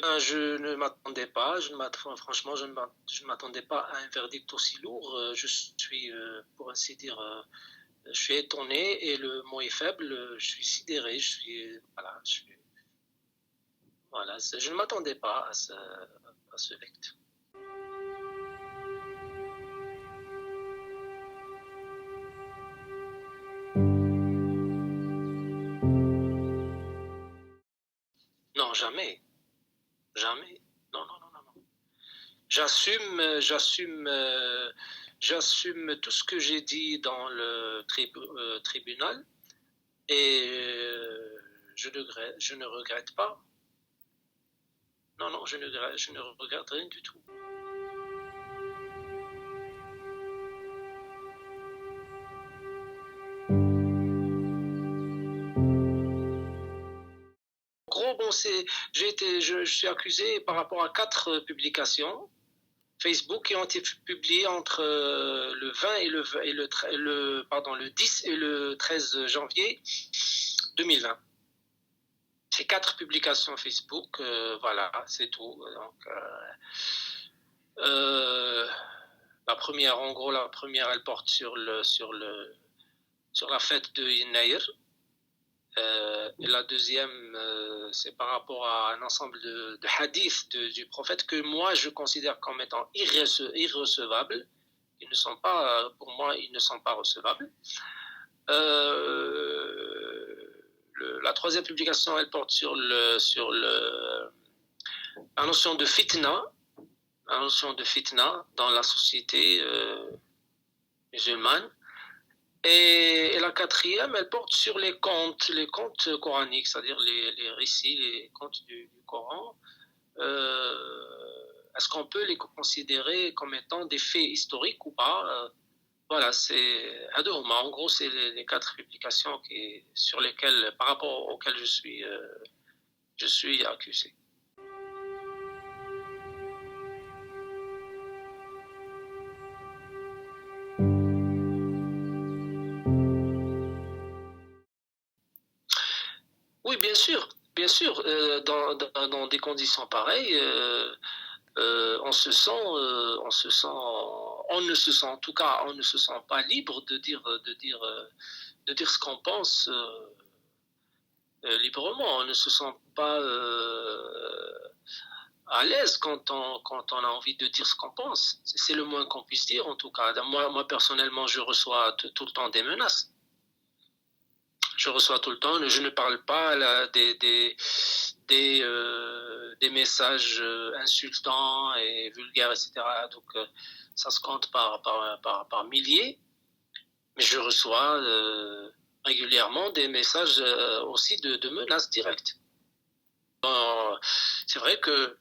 ben, je ne m'attendais pas, franchement, je ne m'attendais pas à un verdict aussi lourd. Je suis, pour ainsi dire, je suis étonné et le mot est faible. Je suis sidéré. Voilà, je ne m'attendais pas à ce verdict. Non, jamais, jamais. Non, non, non, non, non. J'assume tout ce que j'ai dit dans le tribunal et je ne regrette pas. Non, non, je ne regrette rien du tout. En gros, bon, je suis accusé par rapport à 4 publications Facebook qui ont été publiées entre le 20 le 10 et le 13 janvier 2020. C'est 4 publications Facebook, voilà, c'est tout. Donc, la première, elle porte sur la fête de Naïr. Et la deuxième, c'est par rapport à un ensemble de hadiths du prophète que moi je considère comme étant irrecevables. Pour moi, ils ne sont pas recevables. La troisième publication, elle porte sur la notion de fitna, dans la société musulmane. Et la quatrième, elle porte sur les contes coraniques, c'est-à-dire les récits, les contes du Coran. Est-ce qu'on peut les considérer comme étant des faits historiques ou pas? Voilà, c'est en gros, c'est les 4 publications par rapport auxquelles je suis accusé. Oui, bien sûr, bien sûr. Dans des conditions pareilles, on ne se sent, en tout cas, on ne se sent pas libre de dire ce qu'on pense librement. On ne se sent pas à l'aise quand on a envie de dire ce qu'on pense. C'est le moins qu'on puisse dire, en tout cas. Moi personnellement, je reçois tout le temps des menaces. Je reçois tout le temps, je ne parle pas là, des messages insultants et vulgaires, etc. Donc, ça se compte par milliers. Mais je reçois régulièrement des messages aussi de menaces directes. C'est vrai que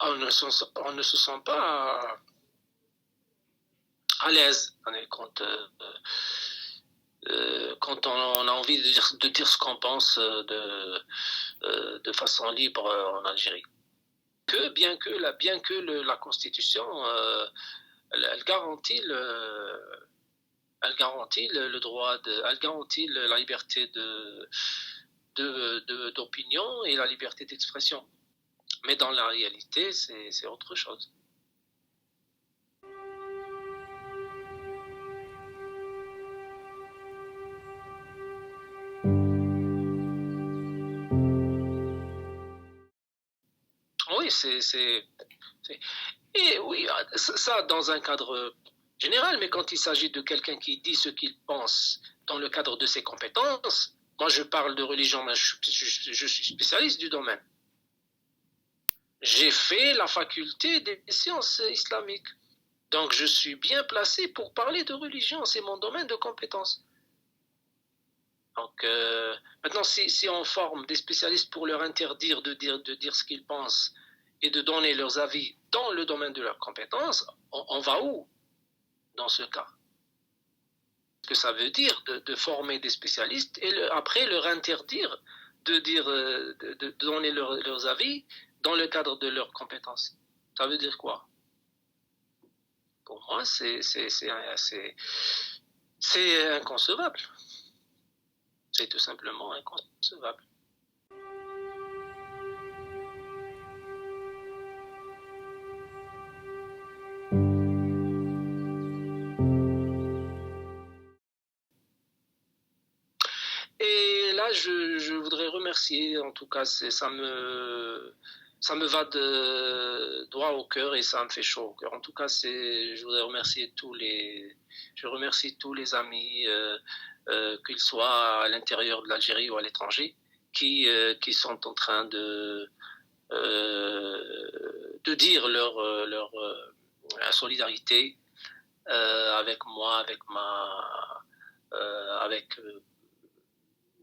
on ne se sent pas à l'aise quand on a envie de dire ce qu'on pense de façon libre en Algérie. Bien que la Constitution, elle garantit le droit elle garantit la liberté d'opinion et la liberté d'expression. Mais dans la réalité, c'est autre chose. Oui, et oui, ça dans un cadre général, mais quand il s'agit de quelqu'un qui dit ce qu'il pense dans le cadre de ses compétences, moi je parle de religion, mais je suis spécialiste du domaine. J'ai fait la faculté des sciences islamiques, donc je suis bien placé pour parler de religion, c'est mon domaine de compétences. Donc maintenant, si on forme des spécialistes pour leur interdire de dire ce qu'ils pensent et de donner leurs avis dans le domaine de leurs compétences, on va où dans ce cas? Ce que ça veut dire de former des spécialistes et après leur interdire de donner leurs avis dans le cadre de leurs compétences. Ça veut dire quoi? Pour moi, c'est inconcevable. C'est tout simplement inconcevable. cas, je voudrais remercier. En tout cas, ça me va de droit au cœur et ça me fait chaud au cœur. En tout cas, je voudrais remercier je remercie tous les amis, qu'ils soient à l'intérieur de l'Algérie ou à l'étranger, qui sont en train de dire leur solidarité avec moi, avec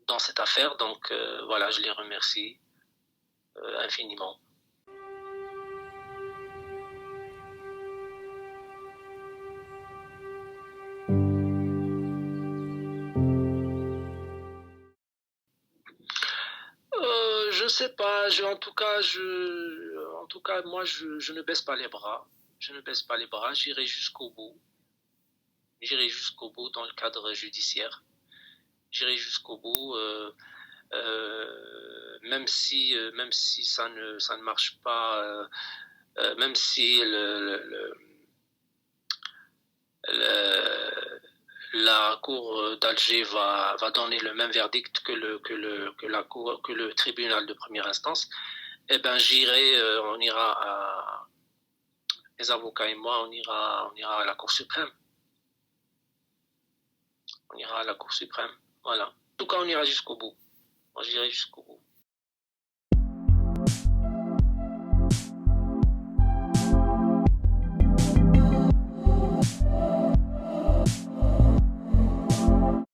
dans cette affaire. Donc voilà, je les remercie infiniment. Je sais pas. En tout cas, moi, je ne baisse pas les bras. Je ne baisse pas les bras. J'irai jusqu'au bout. J'irai jusqu'au bout dans le cadre judiciaire. J'irai jusqu'au bout, même si ça ne marche pas, même si le, la cour d'Alger va donner le même verdict que le tribunal de première instance, eh ben on ira les avocats et moi, on ira à la Cour suprême. On ira à la Cour suprême. Voilà. En tout cas, on ira jusqu'au bout. Moi, j'irai jusqu'au bout.